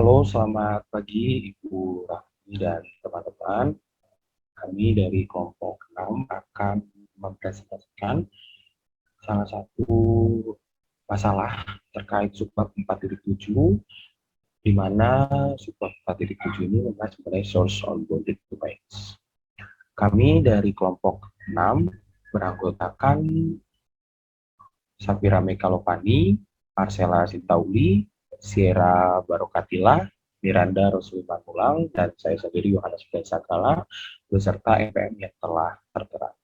Halo, selamat pagi Ibu Rahmi dan teman-teman. Kami dari kelompok 6 akan mempresentasikan salah satu masalah terkait subbab 4.7, di mana subbab 4.7 ini membahas mengenai source on-bounded domains. Kami dari kelompok 6 beranggotakan Safira Mekalopani, Marcella Sintauli, Sierra Barokatila, Miranda Rosli Manulang, dan saya sendiri Yohanes Sakala, beserta EPM yang telah tertera.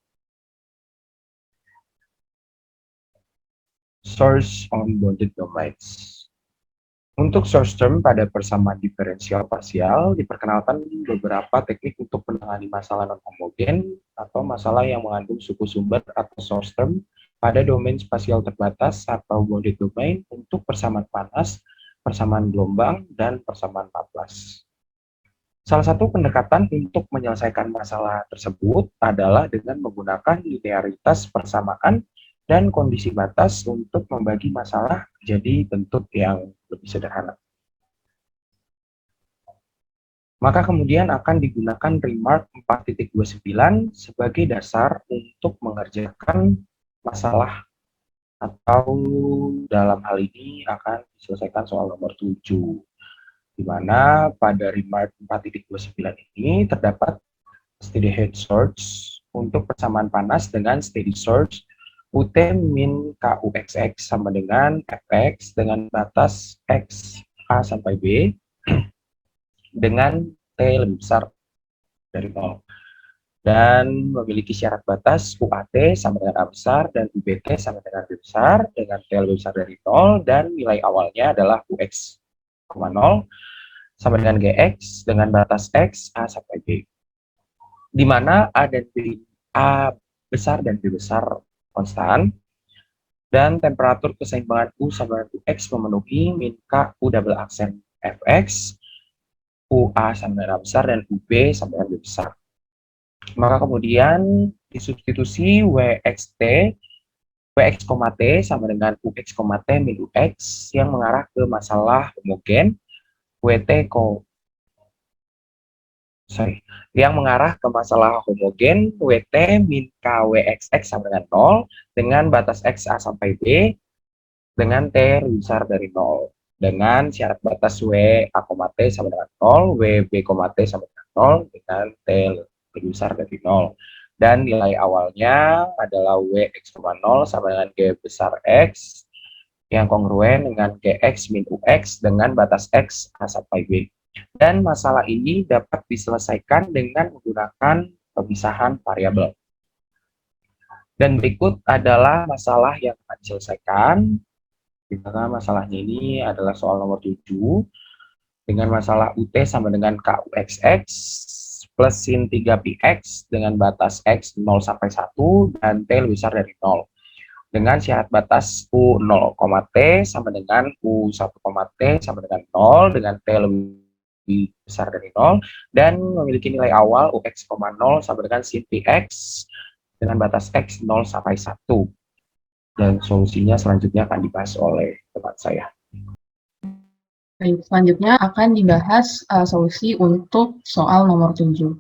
Source on bounded domains. Untuk source term pada persamaan diferensial parsial, diperkenalkan beberapa teknik untuk menangani masalah non-homogen atau masalah yang mengandung suku sumber atau source term pada domain spasial terbatas atau bounded domain untuk persamaan panas, persamaan gelombang, dan persamaan Laplace. Salah satu pendekatan untuk menyelesaikan masalah tersebut adalah dengan menggunakan linearitas persamaan dan kondisi batas untuk membagi masalah jadi bentuk yang lebih sederhana. Maka kemudian akan digunakan remark 4.29 sebagai dasar untuk mengerjakan masalah, atau dalam hal ini akan diselesaikan soal nomor 7, di mana pada remark 4.29 ini terdapat steady head source untuk persamaan panas dengan steady source UT min KUXX sama dengan Fx dengan batas X A sampai B dengan T lebih besar dari 0. Dan memiliki syarat batas UAT sama dengan A besar dan UBT sama dengan B besar dengan T lebih besar dari 0, dan nilai awalnya adalah UX, 0 sama dengan GX dengan batas X A sampai B, di mana A dan B, A besar dan B besar konstan, dan temperatur keseimbangan U sama dengan UX memenuhi min K U double aksen Fx, UA sama dengan A besar, dan UB sama dengan B besar. Maka kemudian disubstitusi WXT, WX, T sama dengan UX, T min UX yang mengarah ke masalah homogen, yang mengarah ke masalah homogen WT min KWXX sama dengan 0 dengan batas X A sampai B dengan T lebih besar dari 0 dengan syarat batas W A, T sama dengan 0, W B, T sama dengan 0 dengan T lebih besar dari 0, dan nilai awalnya adalah WX, 0 sama dengan G besar X yang kongruen dengan GX min UX dengan batas X A sampai B. Dan masalah ini dapat diselesaikan dengan menggunakan pemisahan variabel. Dan berikut adalah masalah yang akan diselesaikan, di mana masalahnya ini adalah soal nomor 7, dengan masalah UT sama dengan KUXX plus sin 3px dengan batas X 0 sampai 1 dan T lebih besar dari 0. Dengan syarat batas U 0, T sama dengan U 1, T sama dengan 0 dengan T lebih besar dari 0, dan memiliki nilai awal UX, 0 sama dengan sin px dengan batas X 0 sampai 1. Dan solusinya selanjutnya akan dibahas oleh teman saya. Baik, selanjutnya akan dibahas solusi untuk soal nomor 7.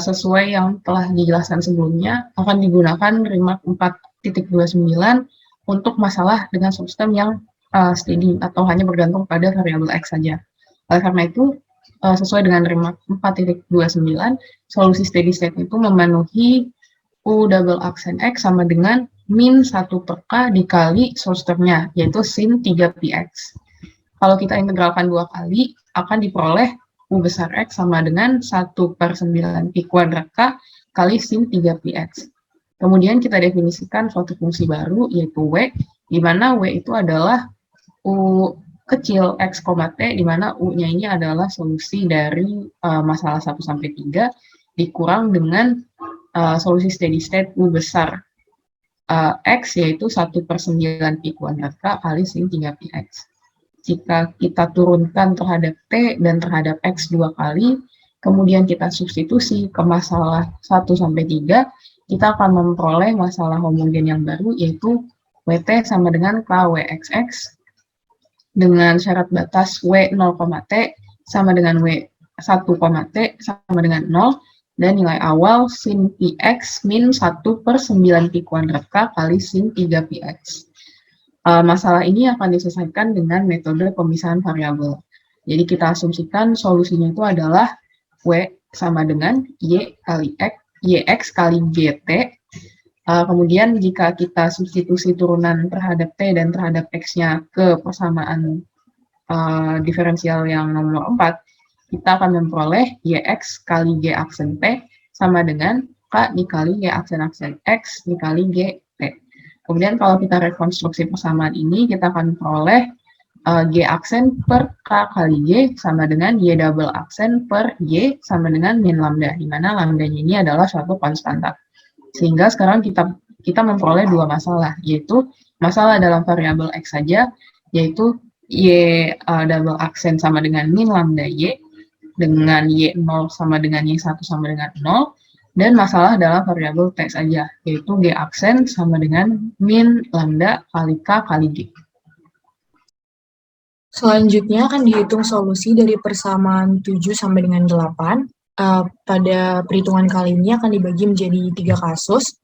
Sesuai yang telah dijelaskan sebelumnya, akan digunakan remark 4.29 untuk masalah dengan subsystem yang steady atau hanya bergantung pada variabel X saja. Oleh karena itu, sesuai dengan remark 4.29, solusi steady state itu memenuhi U double aksen X sama dengan min 1 per K dikali source termnya, yaitu sin 3px. Kalau kita integralkan 2 kali, akan diperoleh U besar X sama dengan 1/9 pi kuadrat K kali sin 3px. Kemudian kita definisikan suatu fungsi baru, yaitu W, di mana W itu adalah U kecil X, T, di mana U-nya ini adalah solusi dari masalah 1-3 dikurang dengan solusi steady state U besar X, yaitu 1/9 pi kuadrat K kali sin 3px. Jika kita turunkan terhadap T dan terhadap X 2 kali, kemudian kita substitusi ke masalah 1-3, kita akan memperoleh masalah homogen yang baru, yaitu WT sama dengan KWXX dengan syarat batas W 0, T sama dengan W 1, T sama dengan 0, dan nilai awal sin Px min 1 per 9 Pi kuadrat K kali sin 3 Px. Masalah ini akan diselesaikan dengan metode pemisahan variabel. Jadi kita asumsikan solusinya itu adalah W sama dengan Yx kali Gt. Kemudian jika kita substitusi turunan terhadap T dan terhadap X-nya ke persamaan diferensial yang nomor 4, kita akan memperoleh Yx kali G aksen T sama dengan K dikali Y aksen X dikali Gt. Kemudian kalau kita rekonstruksi persamaan ini, kita akan peroleh G aksen per K kali Y sama dengan Y double aksen per Y sama dengan min lambda, di mana lambdanya ini adalah suatu konstanta. Sehingga sekarang kita memperoleh dua masalah, yaitu masalah dalam variabel X saja, yaitu Y double aksen sama dengan min lambda Y, dengan Y0 sama dengan Y1 sama dengan 0, dan masalah dalam variabel T saja, yaitu G aksen sama dengan min lambda kali K kali G. Selanjutnya akan dihitung solusi dari persamaan 7 sampai dengan 8. Pada perhitungan kali ini akan dibagi menjadi 3 kasus.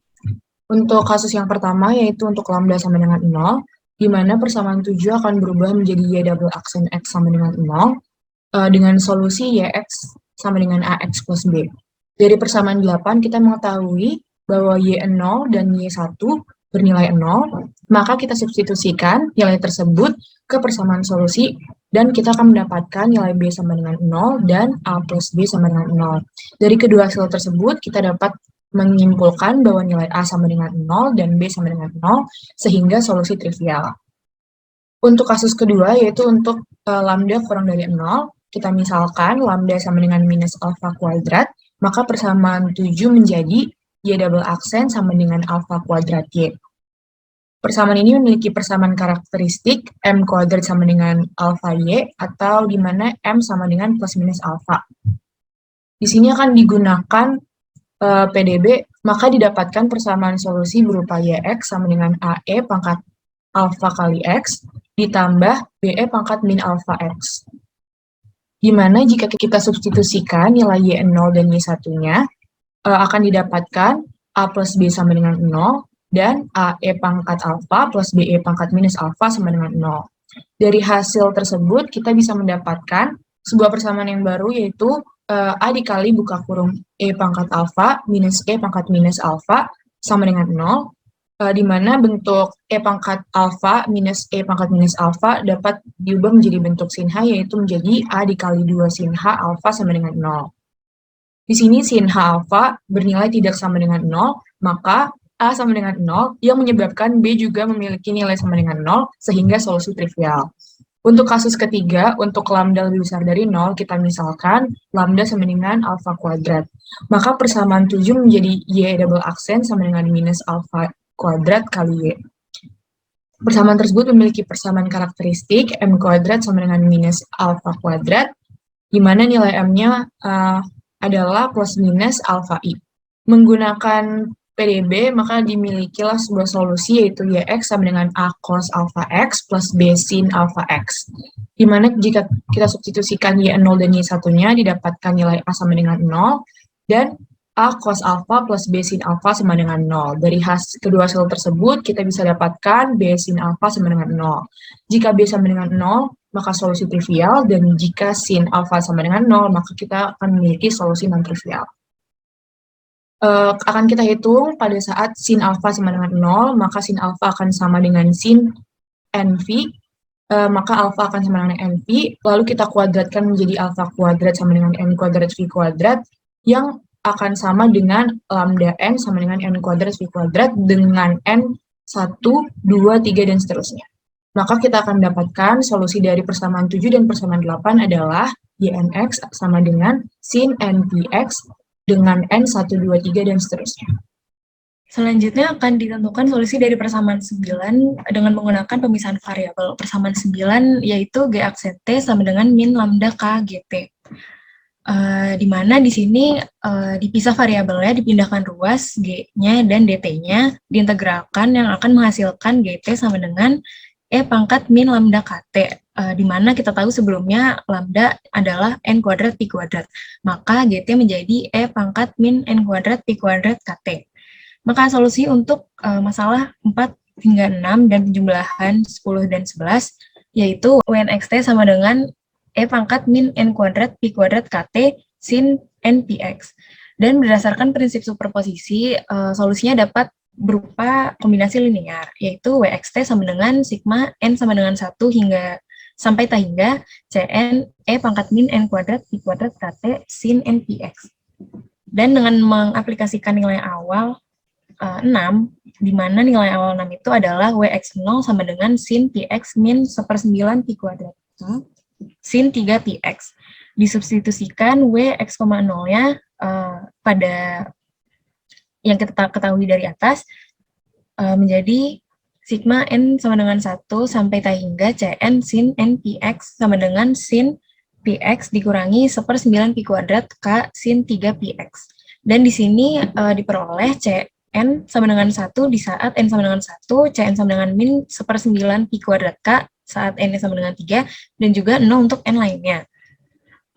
Untuk kasus yang pertama yaitu untuk lambda sama dengan 0, di mana persamaan 7 akan berubah menjadi Y double aksen X sama dengan 0, dengan solusi Yx sama dengan Ax plus B. Dari persamaan 8 kita mengetahui bahwa Y0 dan Y1 bernilai 0, maka kita substitusikan nilai tersebut ke persamaan solusi dan kita akan mendapatkan nilai B sama dengan 0 dan A plus B sama dengan 0. Dari kedua hasil tersebut kita dapat menyimpulkan bahwa nilai A sama dengan 0 dan B sama dengan 0 sehingga solusi trivial. Untuk kasus kedua yaitu untuk lambda kurang dari 0, kita misalkan lambda sama dengan minus alfa kuadrat, maka persamaan 7 menjadi Y double aksen sama dengan alfa kuadrat Y. Persamaan ini memiliki persamaan karakteristik M kuadrat sama dengan alfa Y, atau di mana M sama dengan plus minus alfa. Di sini akan digunakan PDB, maka didapatkan persamaan solusi berupa Yx sama dengan AE pangkat alfa kali X, ditambah BE pangkat min alfa X. Dimana jika kita substitusikan nilai Y0 dan Y1-nya, akan didapatkan A plus B sama dengan 0, dan AE pangkat alfa plus BE pangkat minus alfa sama dengan 0. Dari hasil tersebut, kita bisa mendapatkan sebuah persamaan yang baru, yaitu A dikali buka kurung E pangkat alfa minus E pangkat minus alfa sama dengan 0, di mana bentuk E pangkat alfa minus E pangkat minus alfa dapat diubah menjadi bentuk sin H, yaitu menjadi A dikali 2 sin H alfa sama dengan 0. Di sini sin H alfa bernilai tidak sama dengan 0, maka A sama dengan 0, yang menyebabkan B juga memiliki nilai sama dengan 0, sehingga solusi trivial. Untuk kasus ketiga, untuk lambda lebih besar dari 0, kita misalkan lambda sama dengan alfa kuadrat. Maka persamaan 7 menjadi Y double aksen sama dengan minus alfa kuadrat kali Y. Persamaan tersebut memiliki persamaan karakteristik M kuadrat sama dengan minus alfa kuadrat, di mana nilai M-nya adalah plus minus alfa I. Menggunakan PDB, maka dimilikilah sebuah solusi yaitu Yx sama dengan A cos alfa X plus B sin alfa X. Di mana jika kita substitusikan Y0 dan Y1-nya, didapatkan nilai A sama dengan 0, dan A cos alfa plus B sin alfa sama dengan 0. Dari kedua hasil tersebut, kita bisa dapatkan B sin alfa sama dengan 0. Jika B sama dengan 0, maka solusi trivial, dan jika sin alfa sama dengan 0, maka kita akan memiliki solusi non-trivial. Akan kita hitung pada saat sin alfa sama dengan 0, maka sin alfa akan sama dengan sin NV, maka alfa akan sama dengan NV, lalu kita kuadratkan menjadi alfa kuadrat sama dengan N kuadrat V kuadrat, yang akan sama dengan lambda N sama dengan N kuadrat V kuadrat dengan N 1, 2, 3, dan seterusnya. Maka kita akan mendapatkan solusi dari persamaan 7 dan persamaan 8 adalah YNX sama dengan sin NPX dengan N 1, 2, 3, dan seterusnya. Selanjutnya akan ditentukan solusi dari persamaan 9 dengan menggunakan pemisahan variabel. Persamaan 9 yaitu G aksen T sama dengan min lambda K GT. Di mana di sini dipisah variabelnya, dipindahkan ruas G-nya dan DT-nya, diintegralkan yang akan menghasilkan GT sama dengan E pangkat min lambda KT. di mana kita tahu sebelumnya lambda adalah n kuadrat pi kuadrat. Maka GT menjadi E pangkat min n kuadrat pi kuadrat KT. Maka solusi untuk masalah 4 hingga 6 dan penjumlahan 10 dan 11, yaitu WNXT sama dengan E pangkat min n kuadrat pi kuadrat KT sin n px. Dan berdasarkan prinsip superposisi, solusinya dapat berupa kombinasi linear, yaitu WXT sama dengan sigma n sama dengan 1 hingga sampai tak hingga Cn E pangkat min n kuadrat pi kuadrat KT sin n px. Dan dengan mengaplikasikan nilai awal 6, di mana nilai awal 6 itu adalah Wx0 sama dengan sin px min 1/9 pi kuadrat sin 3 px. Disubstitusikan Wx,0-nya pada yang kita ketahui dari atas menjadi sigma n sama dengan 1 sampai tak hingga Cn sin n px sama dengan sin px dikurangi 1/9 pi kuadrat K sin 3 px. Dan di sini diperoleh Cn sama dengan 1 di saat n sama dengan 1, Cn sama dengan min 1/9 pi kuadrat K saat n sama dengan 3, dan juga 0 untuk n lainnya.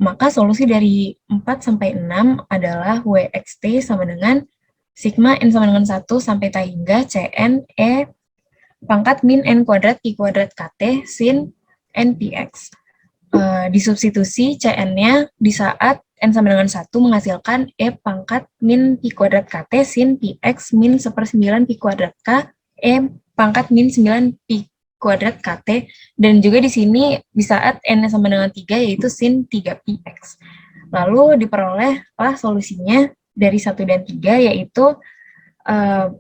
Maka solusi dari 4 sampai 6 adalah Wxt sama dengan sigma n sama dengan 1 sampai tak hingga Cn E pangkat min n kuadrat pi kuadrat KT sin n px. Disubstitusi Cn-nya di saat n sama dengan 1 menghasilkan E pangkat min pi kuadrat KT sin px min 1/9 pi kuadrat K E pangkat min 9 pi kuadrat KT, dan juga di sini di saat n sama dengan 3 yaitu sin 3 px. Lalu diperolehlah solusinya dari 1 dan 3, yaitu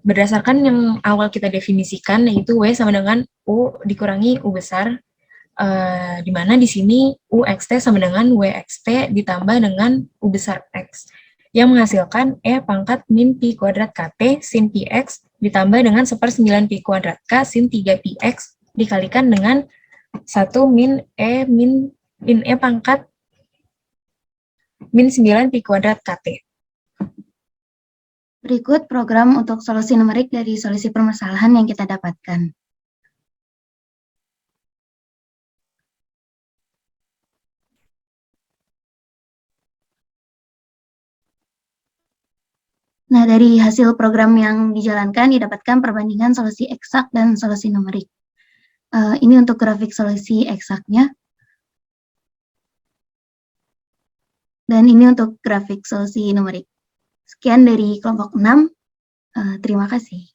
berdasarkan yang awal kita definisikan, yaitu W sama dengan U dikurangi U besar, di mana di sini UXT sama dengan WXT ditambah dengan U besar X, yang menghasilkan E pangkat min pi kuadrat KT sin px ditambah dengan 1/9 pi kuadrat K sin 3 px dikalikan dengan 1 min E pangkat min 9 pi kuadrat KT. Berikut program untuk solusi numerik dari solusi permasalahan yang kita dapatkan. Nah, dari hasil program yang dijalankan didapatkan perbandingan solusi eksak dan solusi numerik. Ini untuk grafik solusi eksaknya. Dan ini untuk grafik solusi numerik. Sekian dari kelompok 6. Terima kasih.